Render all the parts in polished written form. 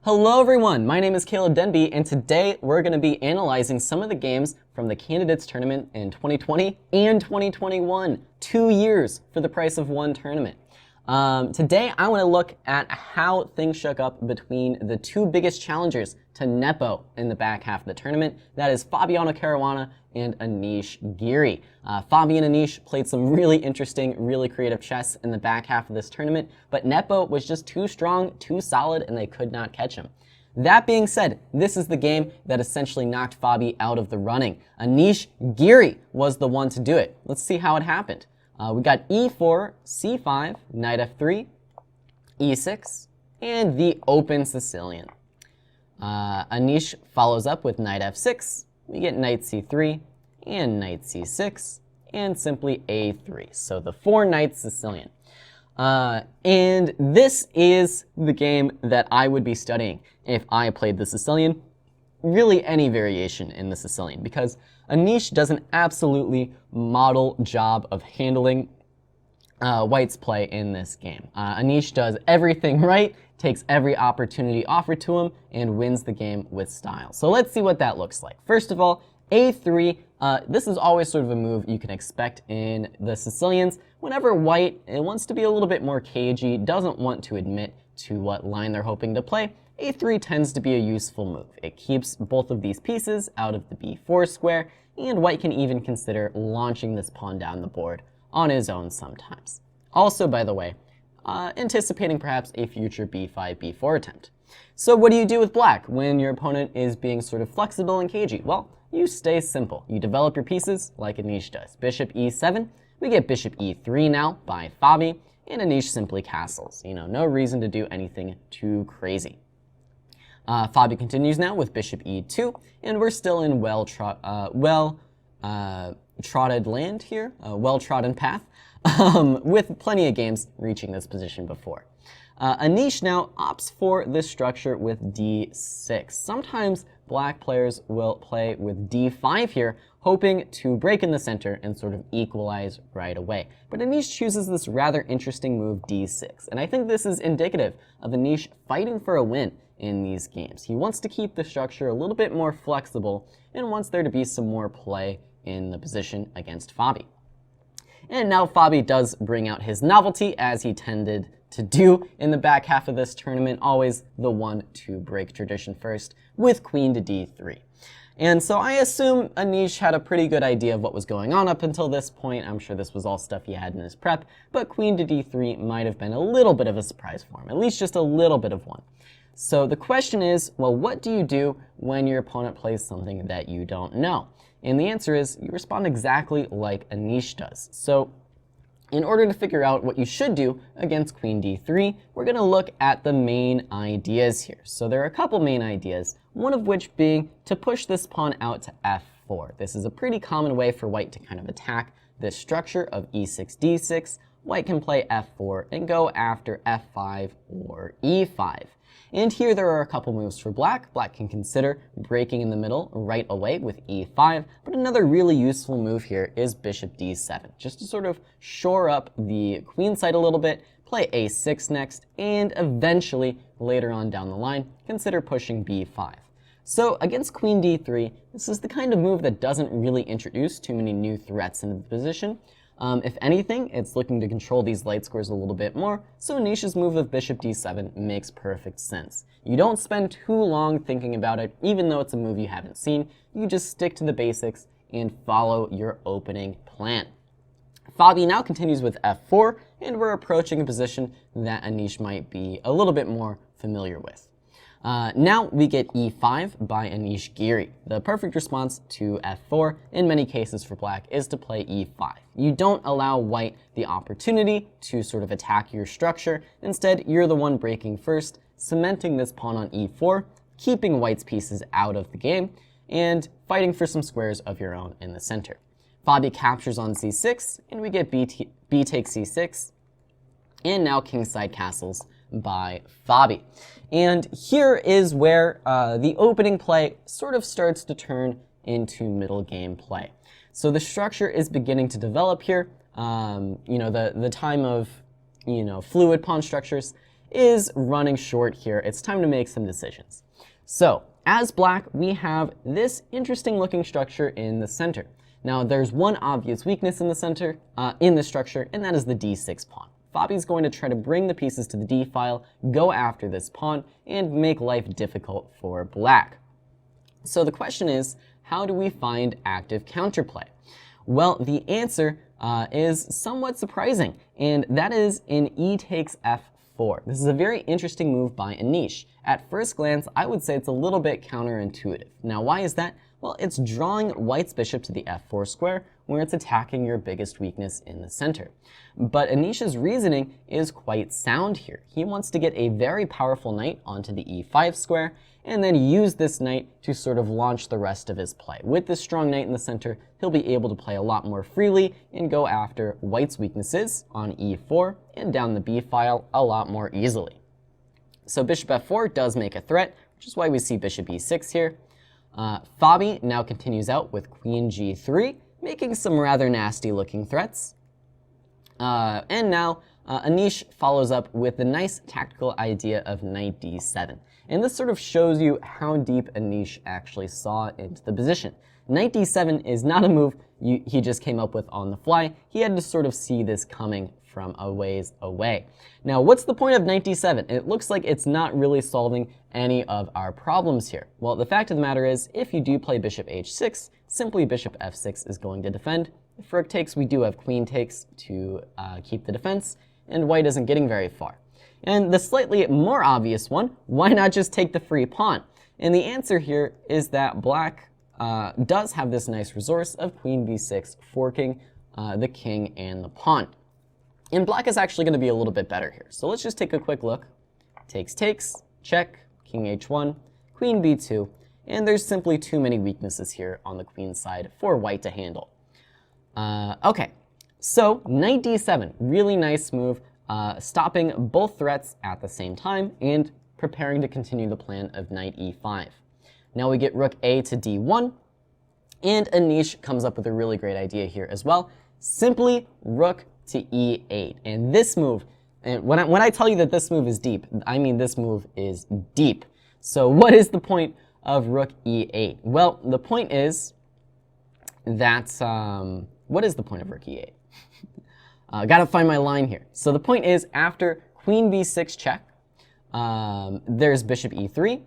Hello everyone, my name is Denby, and today we're going to be analyzing some of the games from the Candidates Tournament in 2020 and 2021. 2 years for the price of one tournament. Today I want to look at how things shook up between the two biggest challengers to Nepo in the back half of the tournament. That is Fabiano Caruana and Anish Giri. Fabi and Anish played some really interesting, really creative chess in the back half of this tournament, but Nepo was just too strong, too solid, and they could not catch him. That being said, this is the game that essentially knocked Fabi out of the running. Anish Giri was the one to do it. Let's see how it happened. We got e4, c5, knight f3, e6, and the open Sicilian. Anish follows up with knight f6. We get knight c3 and knight c6 and simply a3. So the 4 knights Sicilian. And this is the game that I would be studying if I played the Sicilian. Really any variation in the Sicilian, because Anish does an absolutely model job of handling White's play in this game. Anish does everything right, takes every opportunity offered to him, and wins the game with style. So let's see what that looks like. First of all, a3. This is always sort of a move you can expect in the Sicilians. Whenever White wants to be a little bit more cagey, doesn't want to admit to what line they're hoping to play, a3 tends to be a useful move. It keeps both of these pieces out of the b4 square, and White can even consider launching this pawn down the board on his own sometimes. Also, by the way, anticipating perhaps a future b5, b4 attempt. So what do you do with Black when your opponent is being sort of flexible and cagey? Well, you stay simple. You develop your pieces like Anish does. Bishop e7, we get bishop e3 now by Fabi, and Anish simply castles. No reason to do anything too crazy. Fabi continues now with bishop e2, and we're still in well-trodden land here, a well-trodden path, with plenty of games reaching this position before. Anish now opts for this structure with d6. Sometimes Black players will play with d5 here, hoping to break in the center and sort of equalize right away. But Anish chooses this rather interesting move d6, and I think this is indicative of Anish fighting for a win in these games. He wants to keep the structure a little bit more flexible and wants there to be some more play in the position against Fabi. And now Fabi does bring out his novelty, as he tended to do in the back half of this tournament, always the one to break tradition first, with queen to d3. And so I assume Anish had a pretty good idea of what was going on up until this point. I'm sure this was all stuff he had in his prep, but queen to d3 might have been a little bit of a surprise for him, at least just a little bit of one. So the question is, well, what do you do when your opponent plays something that you don't know? And the answer is, you respond exactly like Anish does. So in order to figure out what you should do against queen d3, we're going to look at the main ideas here. So there are a couple main ideas, one of which being to push this pawn out to f4. This is a pretty common way for White to kind of attack this structure of e6, d6. White can play f4 and go after f5 or e5. And here there are a couple moves for Black. Black can consider breaking in the middle right away with e5, but another really useful move here is bishop d7, just to sort of shore up the queen side a little bit, play a6 next, and eventually, later on down the line, consider pushing b5. So against queen d3, this is the kind of move that doesn't really introduce too many new threats into the position. If anything, it's looking to control these light squares a little bit more, so Anish's move of bishop d7 makes perfect sense. You don't spend too long thinking about it, even though it's a move you haven't seen. You just stick to the basics and follow your opening plan. Fabi now continues with f4, and we're approaching a position that Anish might be a little bit more familiar with. Now we get e5 by Anish Giri. The perfect response to f4 in many cases for Black is to play e5. You don't allow White the opportunity to sort of attack your structure. Instead, you're the one breaking first, cementing this pawn on e4, keeping White's pieces out of the game, and fighting for some squares of your own in the center. Fabi captures on c6, and we get b takes c6, and now kingside castles by Fabi. And here is where the opening play sort of starts to turn into middle game play. So the structure is beginning to develop here. The time of fluid pawn structures is running short here. It's time to make some decisions. So, as black, we have this interesting looking structure in the center. Now, there's one obvious weakness in the center, in the structure, and that is the d6 pawn. Fabi's going to try to bring the pieces to the d file, go after this pawn, and make life difficult for black. So the question is, how do we find active counterplay? Well, the answer is somewhat surprising, and that is in e takes f4. This is a very interesting move by Anish. At first glance, I would say it's a little bit counterintuitive. Now, why is that? Well, it's drawing white's bishop to the f4 square, where it's attacking your biggest weakness in the center. But Anish's reasoning is quite sound here. He wants to get a very powerful knight onto the e5 square, and then use this knight to sort of launch the rest of his play. With this strong knight in the center, he'll be able to play a lot more freely and go after white's weaknesses on e4 and down the b file a lot more easily. So bishop f4 does make a threat, which is why we see bishop e6 here. Fabi now continues out with queen g3, making some rather nasty looking threats. And now Anish follows up with the nice tactical idea of knight d7. And this sort of shows you how deep Anish actually saw into the position. Knight d7 is not a move he just came up with on the fly. He had to sort of see this coming from a ways away. Now, what's the point of knight d7? It looks like it's not really solving any of our problems here. Well, the fact of the matter is, if you do play bishop h6, simply bishop f6 is going to defend. If rook takes, we do have queen takes to keep the defense, and white isn't getting very far. And the slightly more obvious one, why not just take the free pawn? And the answer here is that black does have this nice resource of queen b6 forking the king and the pawn. And black is actually going to be a little bit better here. So let's just take a quick look. Takes, check, king h1, queen b2, and there's simply too many weaknesses here on the queen side for white to handle. Okay, so knight d7, really nice move, stopping both threats at the same time and preparing to continue the plan of knight e5. Now we get rook a to d1, and Anish comes up with a really great idea here as well. Simply rook to e8. And this move, and when I tell you that this move is deep, I mean this move is deep. So what is the point of rook e8? Well, the point is that, what is the point of rook e8? Gotta find my line here. So the point is, after queen b6 check, there's bishop e3,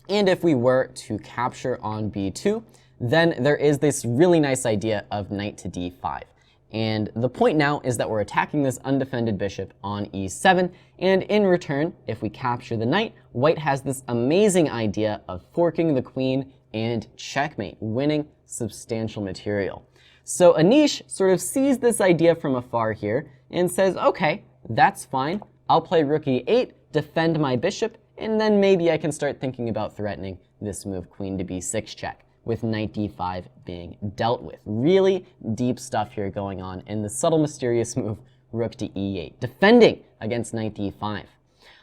and if we were to capture on b2, then there is this really nice idea of knight to d5. And the point now is that we're attacking this undefended bishop on e7, and in return, if we capture the knight, white has this amazing idea of forking the queen and checkmate, winning substantial material. So Anish sort of sees this idea from afar here and says, okay, that's fine. I'll play rook e8, defend my bishop, and then maybe I can start thinking about threatening this move, queen to b6 check, with knight d5 being dealt with. Really deep stuff here going on in the subtle, mysterious move, rook to e8, defending against knight d5.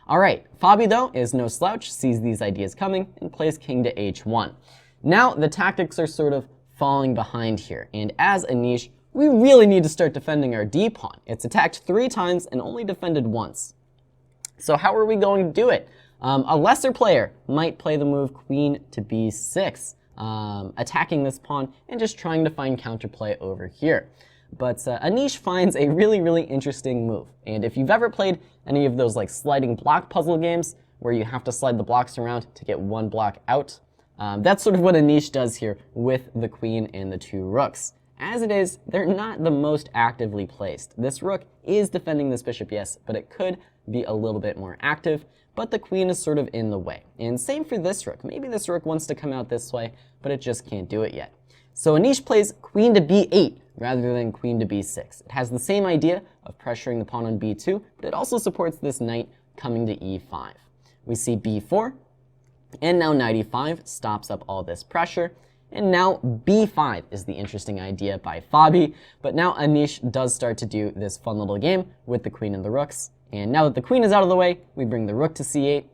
All right, Fabi, though, is no slouch, sees these ideas coming, and plays king to h1. Now, the tactics are sort of falling behind here, and as Anish, we really need to start defending our d-pawn. It's attacked 3 times and only defended once. So how are we going to do it? A lesser player might play the move queen to b6, attacking this pawn and just trying to find counterplay over here. But Anish finds a really, really interesting move. And if you've ever played any of those like sliding block puzzle games where you have to slide the blocks around to get one block out, that's sort of what Anish does here with the queen and the 2 rooks. As it is, they're not the most actively placed. This rook is defending this bishop, yes, but it could be a little bit more active, but the queen is sort of in the way. And same for this rook. Maybe this rook wants to come out this way, but it just can't do it yet. So Anish plays queen to b8 rather than queen to b6. It has the same idea of pressuring the pawn on b2, but it also supports this knight coming to e5. We see b4, and now knight e5 stops up all this pressure. And now b5 is the interesting idea by Fabi, but now Anish does start to do this fun little game with the queen and the rooks. And now that the queen is out of the way, we bring the rook to c8.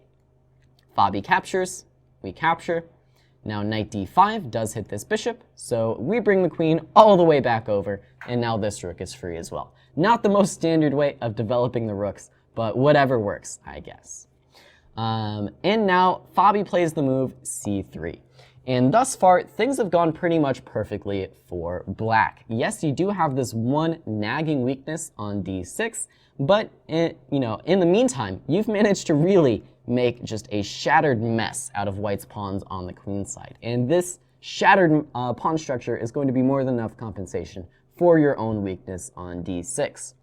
Fabi captures, we capture. Now knight d5 does hit this bishop, so we bring the queen all the way back over, and now this rook is free as well. Not the most standard way of developing the rooks, but whatever works, I guess. And now Fabi plays the move c3. And thus far, things have gone pretty much perfectly for black. Yes, you do have this one nagging weakness on d6, but in the meantime, you've managed to really make just a shattered mess out of white's pawns on the queen side. And this shattered pawn structure is going to be more than enough compensation for your own weakness on d6.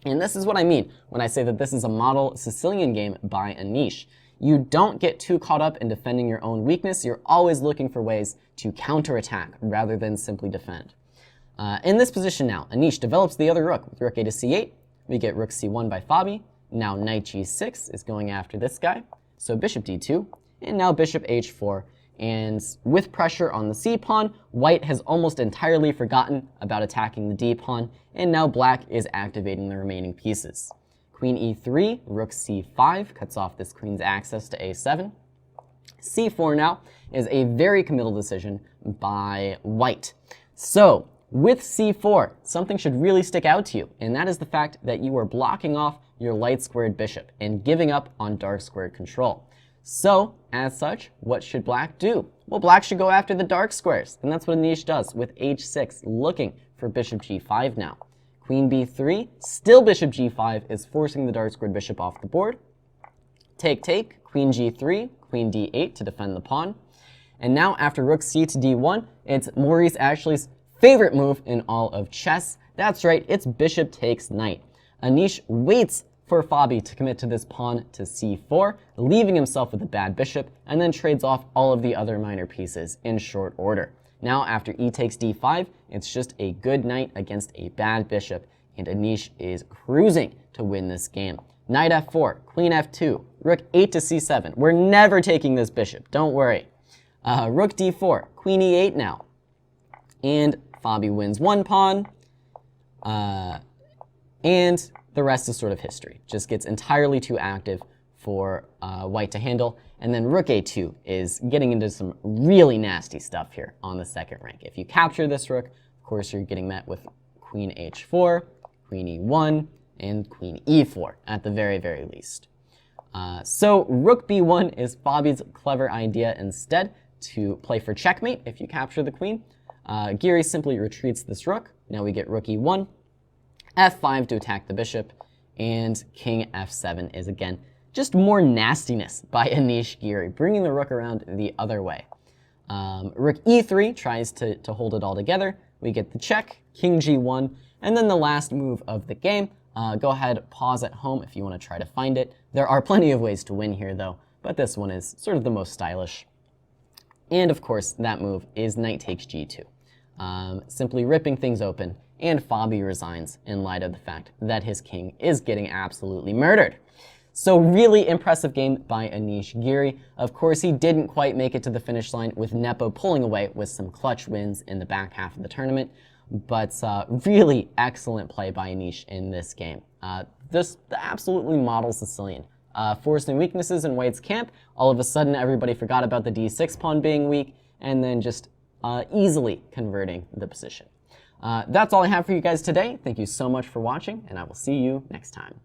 And this is what I mean when I say that this is a model Sicilian game by Anish. You don't get too caught up in defending your own weakness. You're always looking for ways to counterattack rather than simply defend. In this position now, Anish develops the other rook with rook a to c8. We get rook c1 by Fabi. Now knight g6 is going after this guy. So bishop d2, and now bishop h4. And with pressure on the c pawn, white has almost entirely forgotten about attacking the d pawn, and now black is activating the remaining pieces. Queen e3, rook c5 cuts off this queen's access to a7. c4 now is a very committal decision by white. So with c4, something should really stick out to you, and that is the fact that you are blocking off your light squared bishop and giving up on dark squared control. So, as such, what should black do? Well, black should go after the dark squares, and that's what Anish does with h6, looking for bishop g5 now. Queen b3, still bishop g5 is forcing the dark squared bishop off the board. Take, take, queen g3, queen d8 to defend the pawn. And now after rook c to d1, it's Maurice Ashley's favorite move in all of chess. That's right, it's bishop takes knight. Anish waits for Fabi to commit to this pawn to c4, leaving himself with a bad bishop, and then trades off all of the other minor pieces in short order. Now after e takes d5, it's just a good knight against a bad bishop, and Anish is cruising to win this game. Knight f4, queen f2, rook 8 to c7. We're never taking this bishop, don't worry. Rook d4, queen e8 now. And Fabi wins one pawn, and the rest is sort of history. Just gets entirely too active for white to handle. And then rook a2 is getting into some really nasty stuff here on the second rank. If you capture this rook, of course, you're getting met with queen h4, queen e1, and queen e4 at the very, very least. So rook b1 is Fabi's clever idea instead to play for checkmate if you capture the queen. Giri simply retreats this rook. Now we get rook e1, f5 to attack the bishop, and king f7 is again just more nastiness by Anish Giri, bringing the rook around the other way. Rook e3 tries to hold it all together. We get the check, king g1, and then the last move of the game. Go ahead, pause at home if you want to try to find it. There are plenty of ways to win here though, but this one is sort of the most stylish. And of course, that move is knight takes g2, simply ripping things open, and Fabi resigns in light of the fact that his king is getting absolutely murdered. So really impressive game by Anish Giri. Of course, he didn't quite make it to the finish line with Nepo pulling away with some clutch wins in the back half of the tournament, but really excellent play by Anish in this game. The absolutely model Sicilian. Forcing weaknesses in white's camp, all of a sudden everybody forgot about the d6 pawn being weak, and then just easily converting the position. That's all I have for you guys today. Thank you so much for watching, and I will see you next time.